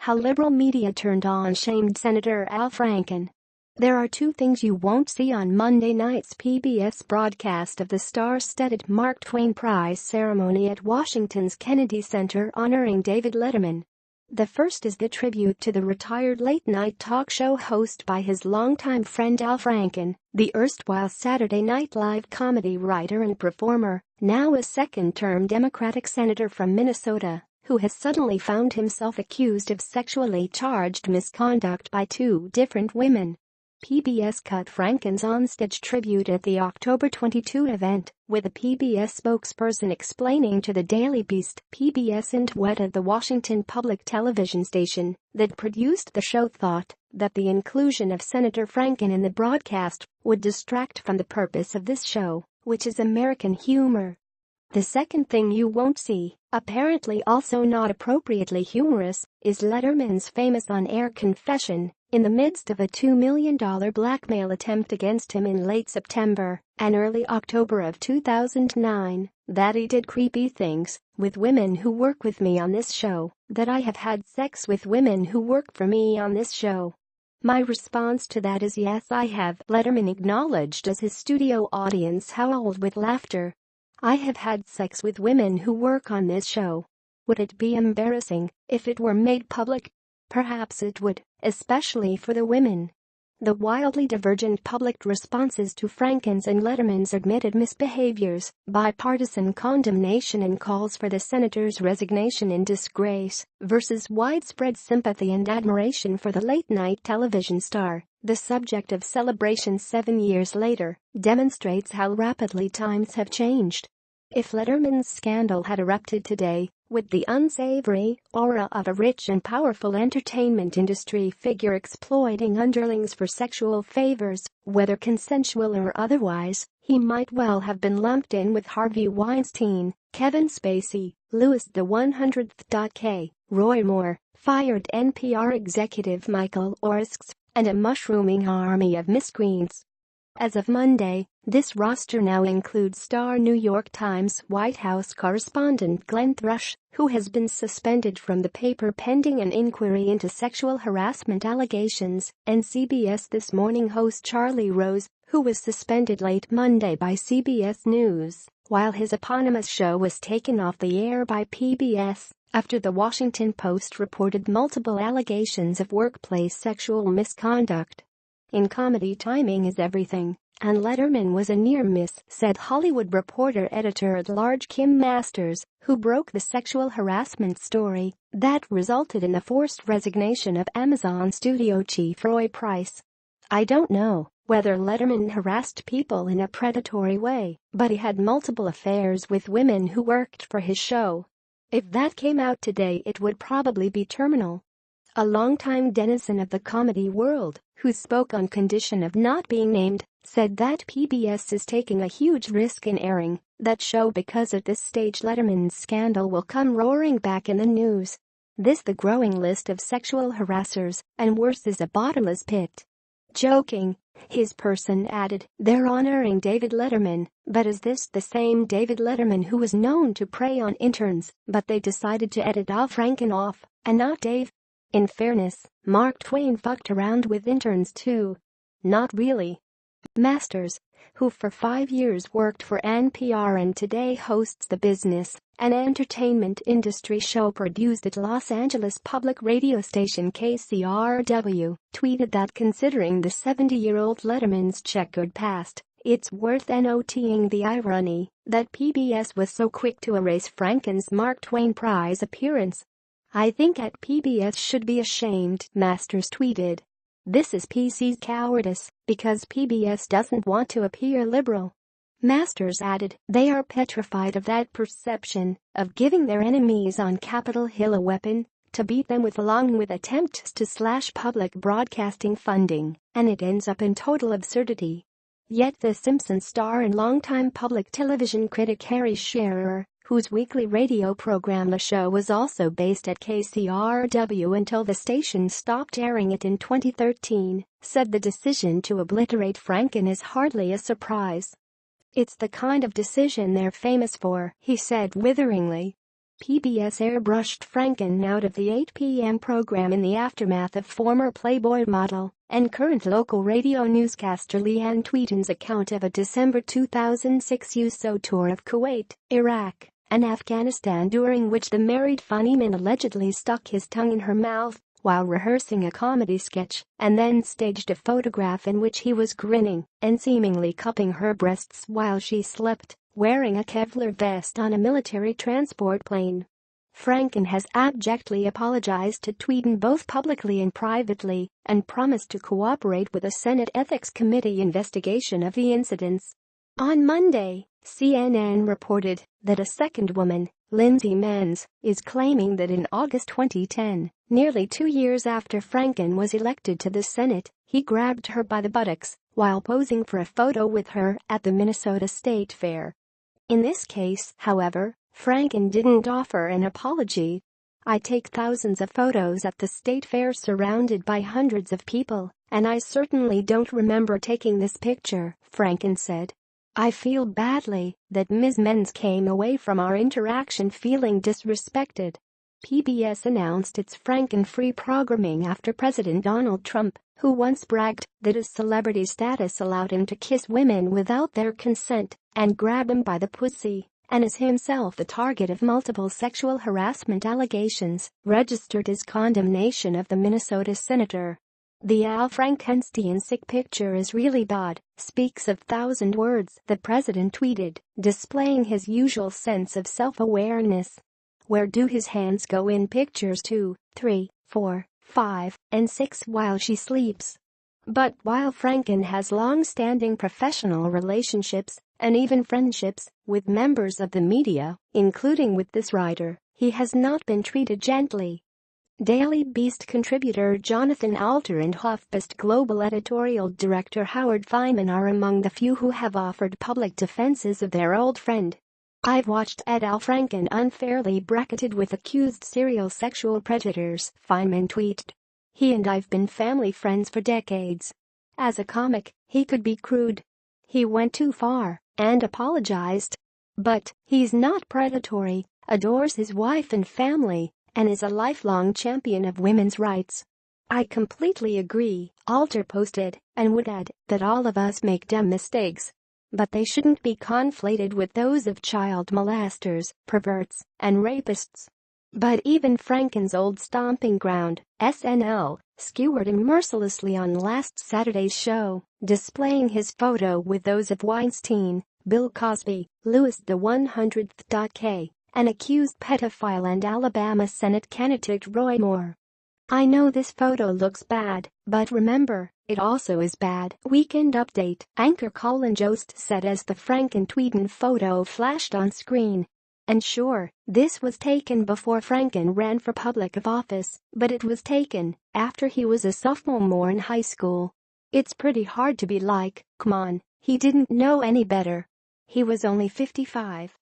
How liberal media turned on shamed Senator Al Franken. There are two things you won't see on Monday night's PBS broadcast of the star-studded Mark Twain Prize ceremony at Washington's Kennedy Center honoring David Letterman. The first is the tribute to the retired late-night talk show host by his longtime friend Al Franken, the erstwhile Saturday Night Live comedy writer and performer, now a second-term Democratic senator from Minnesota, who has suddenly found himself accused of sexually charged misconduct by two different women. PBS cut Franken's onstage tribute at the October 22 event, with a PBS spokesperson explaining to the Daily Beast, PBS and WETA, the Washington public television station that produced the show, thought that the inclusion of Senator Franken in the broadcast would distract from the purpose of this show, which is American humor. The second thing you won't see, apparently also not appropriately humorous, is Letterman's famous on-air confession, in the midst of a $2 million blackmail attempt against him in late September and early October of 2009, that he did creepy things with women who work with me on this show, that I have had sex with women who work for me on this show. My response to that is yes, I have, Letterman acknowledged as his studio audience howled with laughter. I have had sex with women who work on this show. Would it be embarrassing if it were made public? Perhaps it would, especially for the women. The wildly divergent public responses to Franken's and Letterman's admitted misbehaviors, bipartisan condemnation and calls for the senator's resignation in disgrace, versus widespread sympathy and admiration for the late-night television star, the subject of celebration 7 years later, demonstrates how rapidly times have changed. If Letterman's scandal had erupted today, with the unsavory aura of a rich and powerful entertainment industry figure exploiting underlings for sexual favors, whether consensual or otherwise, he might well have been lumped in with Harvey Weinstein, Kevin Spacey, Louis the 100th. K. Roy Moore, fired NPR executive Michael Orskes, and a mushrooming army of miscreants. As of Monday, this roster now includes star New York Times White House correspondent Glenn Thrush, who has been suspended from the paper pending an inquiry into sexual harassment allegations, and CBS This Morning host Charlie Rose, who was suspended late Monday by CBS News, while his eponymous show was taken off the air by PBS after the Washington Post reported multiple allegations of workplace sexual misconduct. In comedy, timing is everything, and Letterman was a near miss, said Hollywood Reporter editor-at-large Kim Masters, who broke the sexual harassment story that resulted in the forced resignation of Amazon studio chief Roy Price. I don't know whether Letterman harassed people in a predatory way, but he had multiple affairs with women who worked for his show. If that came out today, it would probably be terminal. A longtime denizen of the comedy world, who spoke on condition of not being named, said that PBS is taking a huge risk in airing that show because at this stage Letterman's scandal will come roaring back in the news. The growing list of sexual harassers, and worse, is a bottomless pit. Joking, his person added, they're honoring David Letterman, but is this the same David Letterman who was known to prey on interns, but they decided to edit Al Franken off, and not Dave? In fairness, Mark Twain fucked around with interns too. Not really. Masters, who for 5 years worked for NPR and today hosts The Business, an entertainment industry show produced at Los Angeles public radio station KCRW, tweeted that considering the 70-year-old Letterman's checkered past, it's worth noting the irony that PBS was so quick to erase Franken's Mark Twain Prize appearance. I think at PBS should be ashamed, Masters tweeted. This is PC's cowardice, because PBS doesn't want to appear liberal. Masters added, they are petrified of that perception of giving their enemies on Capitol Hill a weapon to beat them with, along with attempts to slash public broadcasting funding, and it ends up in total absurdity. Yet the Simpsons star and longtime public television critic Harry Shearer, whose weekly radio program The Show was also based at KCRW until the station stopped airing it in 2013, said the decision to obliterate Franken is hardly a surprise. It's the kind of decision they're famous for, he said witheringly. PBS airbrushed Franken out of the 8 p.m. program in the aftermath of former Playboy model and current local radio newscaster Leanne Tweeden's account of a December 2006 USO tour of Kuwait, Iraq, and Afghanistan, during which the married funnyman allegedly stuck his tongue in her mouth while rehearsing a comedy sketch and then staged a photograph in which he was grinning and seemingly cupping her breasts while she slept, wearing a Kevlar vest on a military transport plane. Franken has abjectly apologized to Tweeden both publicly and privately and promised to cooperate with a Senate Ethics Committee investigation of the incidents. On Monday, CNN reported that a second woman, Lindsay Menz, is claiming that in August 2010, nearly 2 years after Franken was elected to the Senate, he grabbed her by the buttocks while posing for a photo with her at the Minnesota State Fair. In this case, however, Franken didn't offer an apology. "I take thousands of photos at the state fair surrounded by hundreds of people, and I certainly don't remember taking this picture," Franken said. "I feel badly that Ms. Menz came away from our interaction feeling disrespected." PBS announced its Franken-free programming after President Donald Trump, who once bragged that his celebrity status allowed him to kiss women without their consent and grab them by the pussy, and is himself the target of multiple sexual harassment allegations, registered his condemnation of the Minnesota senator. "The Al Frankenstein sick picture is really bad, speaks of 1,000 words," the president tweeted, displaying his usual sense of self-awareness. "Where do his hands go in pictures 2, 3, 4, 5, and 6 while she sleeps?" But while Franken has long-standing professional relationships and even friendships with members of the media, including with this writer, he has not been treated gently. Daily Beast contributor Jonathan Alter and HuffPost global editorial director Howard Feynman are among the few who have offered public defenses of their old friend. "I've watched Al Franken unfairly bracketed with accused serial sexual predators," Feynman tweeted. "He and I've been family friends for decades. As a comic, he could be crude. He went too far and apologized. But he's not predatory, adores his wife and family, and is a lifelong champion of women's rights." "I completely agree," Alter posted, and would add that all of us make dumb mistakes. But they shouldn't be conflated with those of child molesters, perverts, and rapists. But even Franken's old stomping ground, SNL, skewered him mercilessly on last Saturday's show, displaying his photo with those of Weinstein, Bill Cosby, Louis the 100th.K, an accused pedophile, and Alabama Senate candidate Roy Moore. "I know this photo looks bad, but remember, it also is bad." Weekend Update anchor Colin Jost said as the Franken-Tweeden photo flashed on screen. "And sure, this was taken before Franken ran for public office, but it was taken after he was a sophomore in high school. It's pretty hard to be like, come on, he didn't know any better. He was only 55.